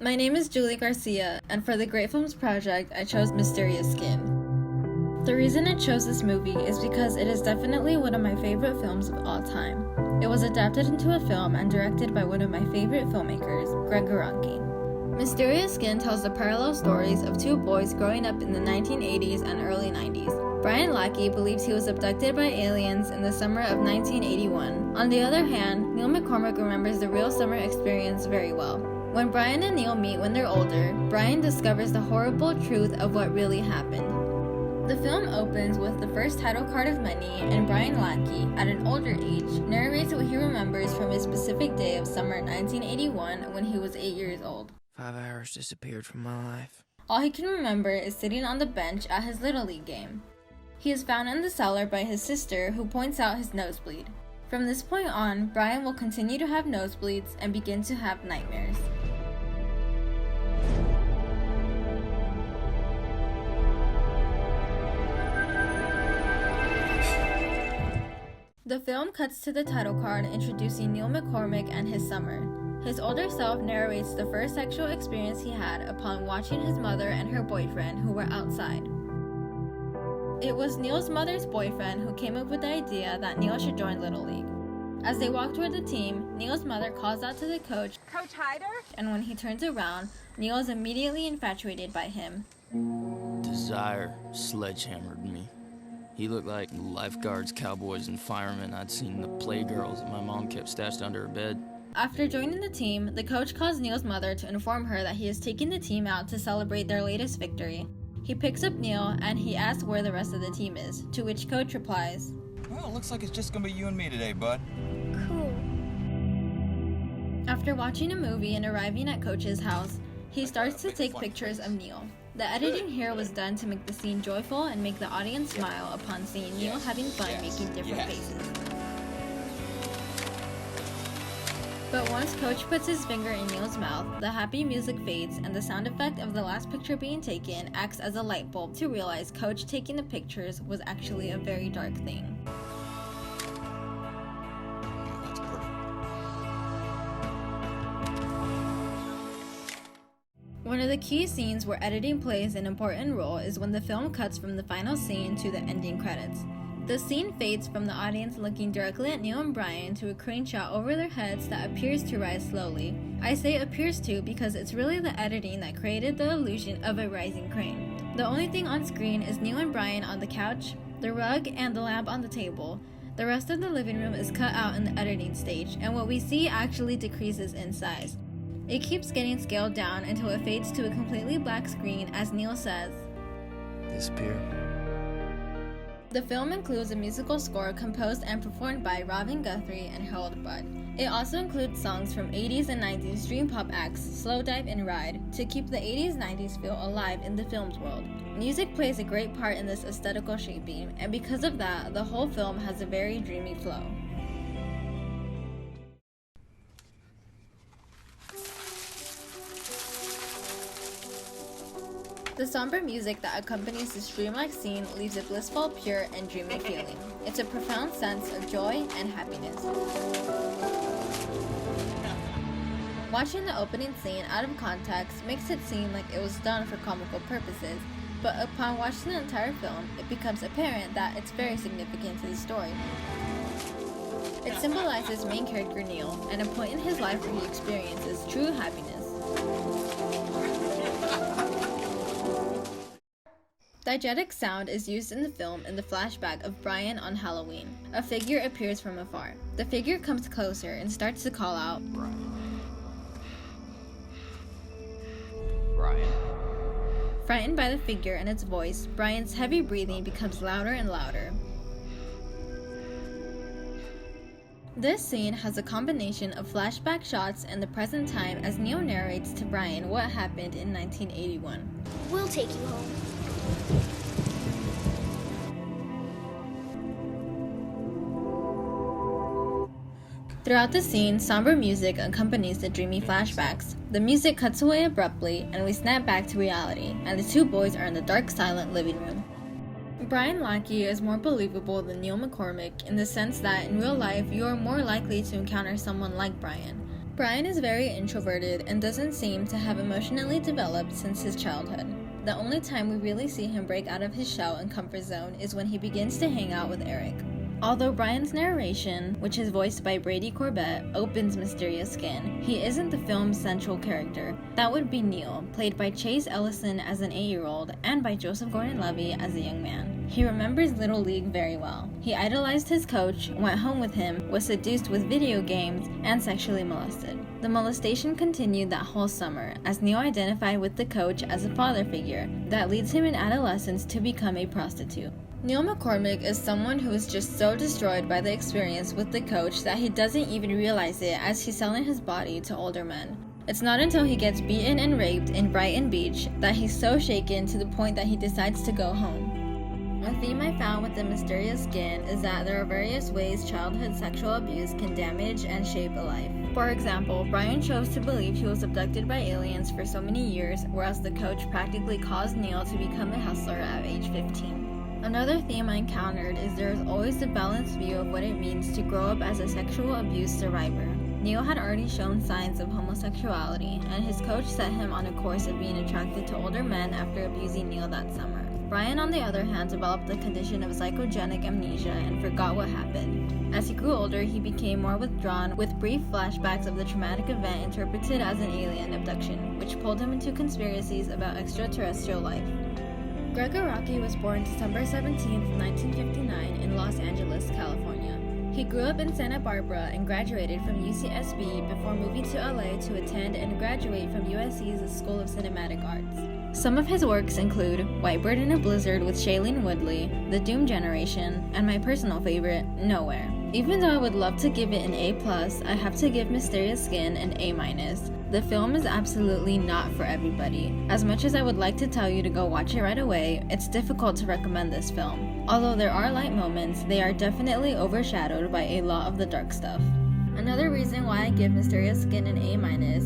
My name is Julie Garcia, and for the Great Films Project, I chose Mysterious Skin. The reason I chose this movie is because it is definitely one of my favorite films of all time. It was adapted into a film and directed by one of my favorite filmmakers, Gregg Araki. Mysterious Skin tells the parallel stories of two boys growing up in the 1980s and early 90s. Brian Lackey believes he was abducted by aliens in the summer of 1981. On the other hand, Neil McCormick remembers the real summer experience very well. When Brian and Neil meet when they're older, Brian discovers the horrible truth of what really happened. The film opens with the first title card of money, and Brian Lackey, at an older age, narrates what he remembers from his specific day of summer 1981 when he was 8 years old. 5 hours disappeared from my life. All he can remember is sitting on the bench at his Little League game. He is found in the cellar by his sister, who points out his nosebleed. From this point on, Brian will continue to have nosebleeds and begin to have nightmares. The film cuts to the title card introducing Neil McCormick and his summer. His older self narrates the first sexual experience he had upon watching his mother and her boyfriend who were outside. It was Neil's mother's boyfriend who came up with the idea that Neil should join Little League. As they walk toward the team, Neil's mother calls out to the coach, "Coach Hyder?" And when he turns around, Neil is immediately infatuated by him. Desire sledgehammered me. He looked like lifeguards, cowboys, and firemen I'd seen in the playgirls that my mom kept stashed under her bed. After joining the team, the coach calls Neil's mother to inform her that he is taking the team out to celebrate their latest victory. He picks up Neil and he asks where the rest of the team is, to which coach replies, "Well, looks like it's just gonna be you and me today, bud." Cool. After watching a movie and arriving at Coach's house, he starts to take pictures of Neil. The editing here was done to make the scene joyful and make the audience smile upon seeing Neil having fun making different faces. But once Coach puts his finger in Neil's mouth, the happy music fades and the sound effect of the last picture being taken acts as a light bulb to realize Coach taking the pictures was actually a very dark thing. That's perfect. One of the key scenes where editing plays an important role is when the film cuts from the final scene to the ending credits. The scene fades from the audience looking directly at Neil and Brian to a crane shot over their heads that appears to rise slowly. I say appears to because it's really the editing that created the illusion of a rising crane. The only thing on screen is Neil and Brian on the couch, the rug, and the lamp on the table. The rest of the living room is cut out in the editing stage, and what we see actually decreases in size. It keeps getting scaled down until it fades to a completely black screen as Neil says, Disappear. The film includes a musical score composed and performed by Robin Guthrie and Harold Budd. It also includes songs from 80s and 90s dream pop acts Slowdive and Ride to keep the 80s-90s feel alive in the film's world. Music plays a great part in this aesthetical shaping, and because of that, the whole film has a very dreamy flow. The somber music that accompanies this dreamlike scene leaves a blissful, pure, and dreamy feeling. It's a profound sense of joy and happiness. Watching the opening scene out of context makes it seem like it was done for comical purposes, but upon watching the entire film, it becomes apparent that it's very significant to the story. It symbolizes main character Neil and a point in his life where he experiences true happiness. Diegetic sound is used in the film in the flashback of Brian on Halloween. A figure appears from afar. The figure comes closer and starts to call out, Brian. Brian. Frightened by the figure and its voice, Brian's heavy breathing becomes louder and louder. This scene has a combination of flashback shots and the present time as Neil narrates to Brian what happened in 1981. We'll take you home. Throughout the scene, somber music accompanies the dreamy flashbacks. The music cuts away abruptly, and we snap back to reality, and the two boys are in the dark, silent living room. Brian Lackey is more believable than Neil McCormick in the sense that in real life you are more likely to encounter someone like Brian. Brian is very introverted and doesn't seem to have emotionally developed since his childhood. The only time we really see him break out of his shell and comfort zone is when he begins to hang out with Eric. Although Brian's narration, which is voiced by Brady Corbett, opens Mysterious Skin, he isn't the film's central character. That would be Neil, played by Chase Ellison as an 8-year-old and by Joseph Gordon-Levitt as a young man. He remembers Little League very well. He idolized his coach, went home with him, was seduced with video games, and sexually molested. The molestation continued that whole summer, as Neil identified with the coach as a father figure that leads him in adolescence to become a prostitute. Neil McCormick is someone who is just so destroyed by the experience with the coach that he doesn't even realize it as he's selling his body to older men. It's not until he gets beaten and raped in Brighton Beach that he's so shaken to the point that he decides to go home. A theme I found with The Mysterious Skin is that there are various ways childhood sexual abuse can damage and shape a life. For example, Brian chose to believe he was abducted by aliens for so many years, whereas the coach practically caused Neil to become a hustler at age 15. Another theme I encountered is there is always a balanced view of what it means to grow up as a sexual abuse survivor. Neil had already shown signs of homosexuality, and his coach set him on a course of being attracted to older men after abusing Neil that summer. Brian, on the other hand, developed the condition of psychogenic amnesia and forgot what happened. As he grew older, he became more withdrawn, with brief flashbacks of the traumatic event interpreted as an alien abduction, which pulled him into conspiracies about extraterrestrial life. Gregg Araki was born December 17, 1959 in Los Angeles, California. He grew up in Santa Barbara and graduated from UCSB before moving to LA to attend and graduate from USC's School of Cinematic Arts. Some of his works include Whitebird in a Blizzard with Shailene Woodley, The Doom Generation, and my personal favorite, Nowhere. Even though I would love to give it an A+, I have to give Mysterious Skin an A-. The film is absolutely not for everybody. As much as I would like to tell you to go watch it right away, it's difficult to recommend this film. Although there are light moments, they are definitely overshadowed by a lot of the dark stuff. Another reason why I give Mysterious Skin an A-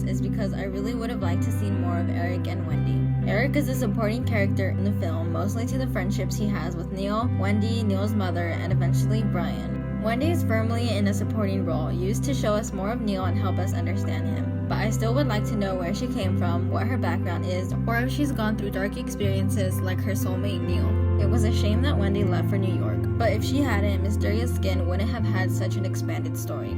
is because I really would have liked to see more of Eric and Wendy. Eric is a supporting character in the film, mostly to the friendships he has with Neil, Wendy, Neil's mother, and eventually Brian. Wendy is firmly in a supporting role, used to show us more of Neil and help us understand him. But I still would like to know where she came from, what her background is, or if she's gone through dark experiences like her soulmate Neil. It was a shame that Wendy left for New York, but if she hadn't, Mysterious Skin wouldn't have had such an expanded story.